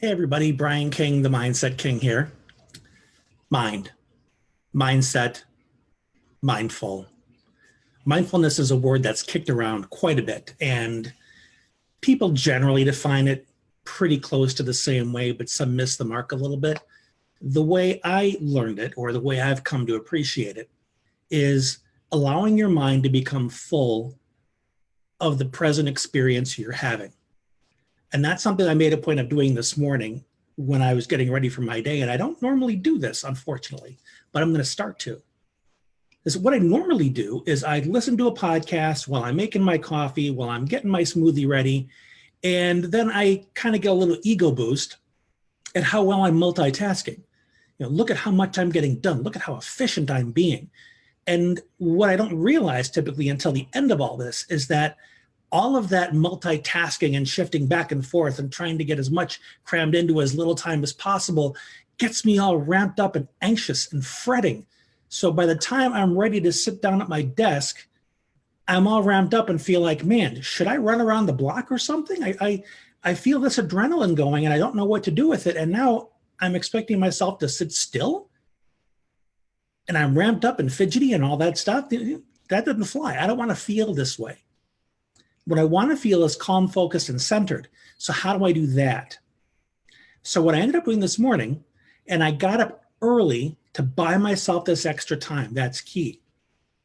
Hey everybody, Brian King, the Mindset King here. Mind, mindset, mindful. Mindfulness is a word that's kicked around quite a bit, and people generally define it pretty close to the same way, but some miss the mark a little bit. The way I learned it, or the way I've come to appreciate it, is allowing your mind to become full of the present experience you're having. And that's something I made a point of doing this morning when I was getting ready for my day. And I don't normally do this, unfortunately, but I'm going to start to. Is what I normally do is I listen to a podcast while I'm making my coffee, while I'm getting my smoothie ready. And then I kind of get a little ego boost at how well I'm multitasking. Look at how much I'm getting done. Look at how efficient I'm being. And what I don't realize typically until the end of all this is that all of that multitasking and shifting back and forth and trying to get as much crammed into as little time as possible gets me all ramped up and anxious and fretting. So by the time I'm ready to sit down at my desk, I'm all ramped up and feel like, man, should I run around the block or something? I feel this adrenaline going and I don't know what to do with it. And now I'm expecting myself to sit still and I'm ramped up and fidgety and all that stuff. That doesn't fly. I don't want to feel this way. What I want to feel is calm, focused, and centered. So how do I do that? So what I ended up doing this morning, and I got up early to buy myself this extra time. That's key.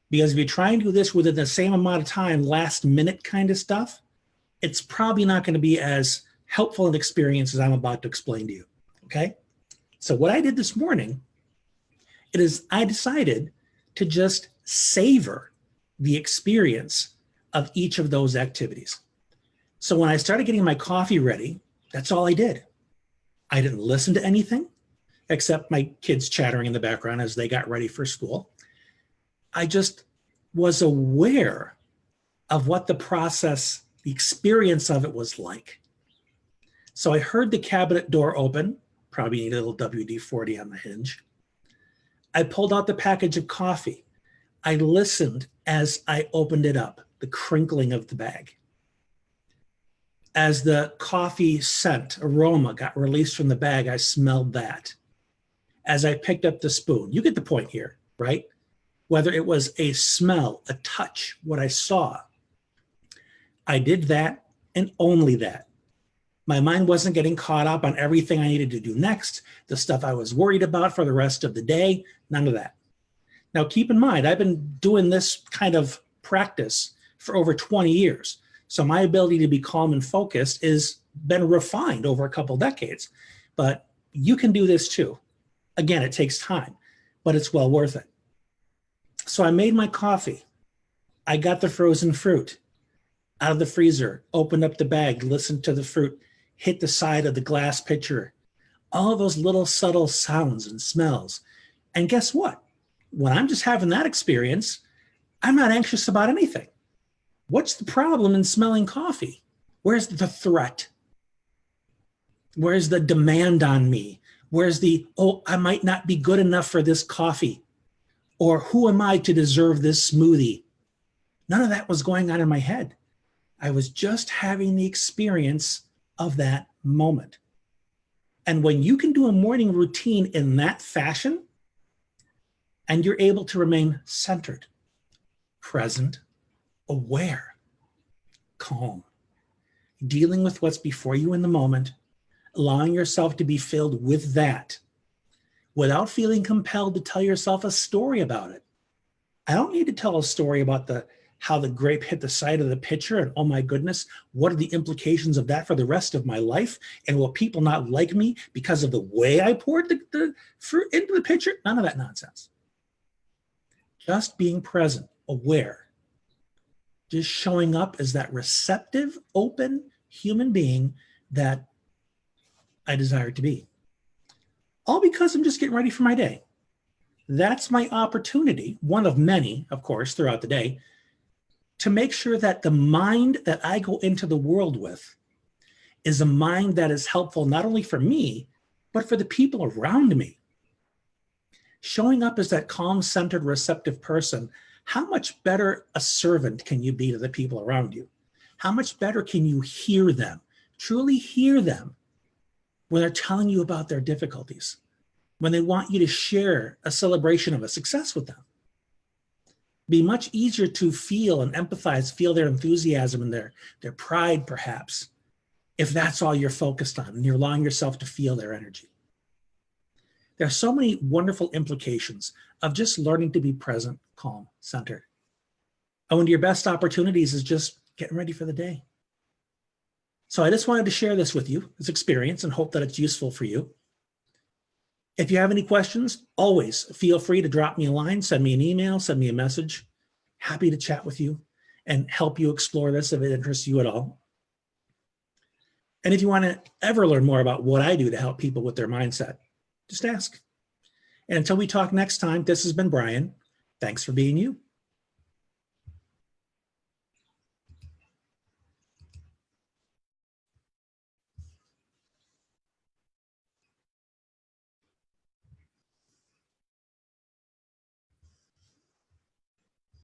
Because if you try and do this within the same amount of time, last minute kind of stuff, it's probably not going to be as helpful an experience as I'm about to explain to you. Okay? So what I did this morning, I decided to just savor the experience of each of those activities. So when I started getting my coffee ready, that's all I did. I didn't listen to anything except my kids chattering in the background as they got ready for school. I just was aware of what the process, the experience of it was like. So I heard the cabinet door open, probably need a little WD-40 on the hinge. I pulled out the package of coffee. I listened as I opened it up, the crinkling of the bag. As the coffee scent, aroma got released from the bag, I smelled that. As I picked up the spoon, you get the point here, right? Whether it was a smell, a touch, what I saw, I did that and only that. My mind wasn't getting caught up on everything I needed to do next, the stuff I was worried about for the rest of the day, none of that. Now, keep in mind, I've been doing this kind of practice for over 20 years. So my ability to be calm and focused has been refined over a couple decades. But you can do this too. Again, it takes time, but it's well worth it. So I made my coffee. I got the frozen fruit out of the freezer, opened up the bag, listened to the fruit hit the side of the glass pitcher. All those little subtle sounds and smells. And guess what? When I'm just having that experience, I'm not anxious about anything. What's the problem in smelling coffee? Where's the threat? Where's the demand on me? Where's the, oh, I might not be good enough for this coffee? Or who am I to deserve this smoothie? None of that was going on in my head. I was just having the experience of that moment. And when you can do a morning routine in that fashion, and you're able to remain centered, present, aware, calm, dealing with what's before you in the moment, allowing yourself to be filled with that without feeling compelled to tell yourself a story about it. I don't need to tell a story about how the grape hit the side of the pitcher and oh my goodness, what are the implications of that for the rest of my life? And will people not like me because of the way I poured the fruit into the pitcher? None of that nonsense. Just being present, aware, just showing up as that receptive, open human being that I desire to be. All because I'm just getting ready for my day. That's my opportunity, one of many, of course, throughout the day, to make sure that the mind that I go into the world with is a mind that is helpful not only for me, but for the people around me. Showing up as that calm, centered, receptive person, how much better a servant can you be to the people around you? How much better can you hear them, truly hear them, when they're telling you about their difficulties, when they want you to share a celebration of a success with them. Be much easier to feel and empathize, feel their enthusiasm and their pride, perhaps, if that's all you're focused on and you're allowing yourself to feel their energy. There are so many wonderful implications of just learning to be present, calm, centered. And one of your best opportunities is just getting ready for the day. So I just wanted to share this with you, this experience, and hope that it's useful for you. If you have any questions, always feel free to drop me a line, send me an email, send me a message. Happy to chat with you and help you explore this if it interests you at all. And if you want to ever learn more about what I do to help people with their mindset, just ask. And until we talk next time, this has been Brian. Thanks for being you.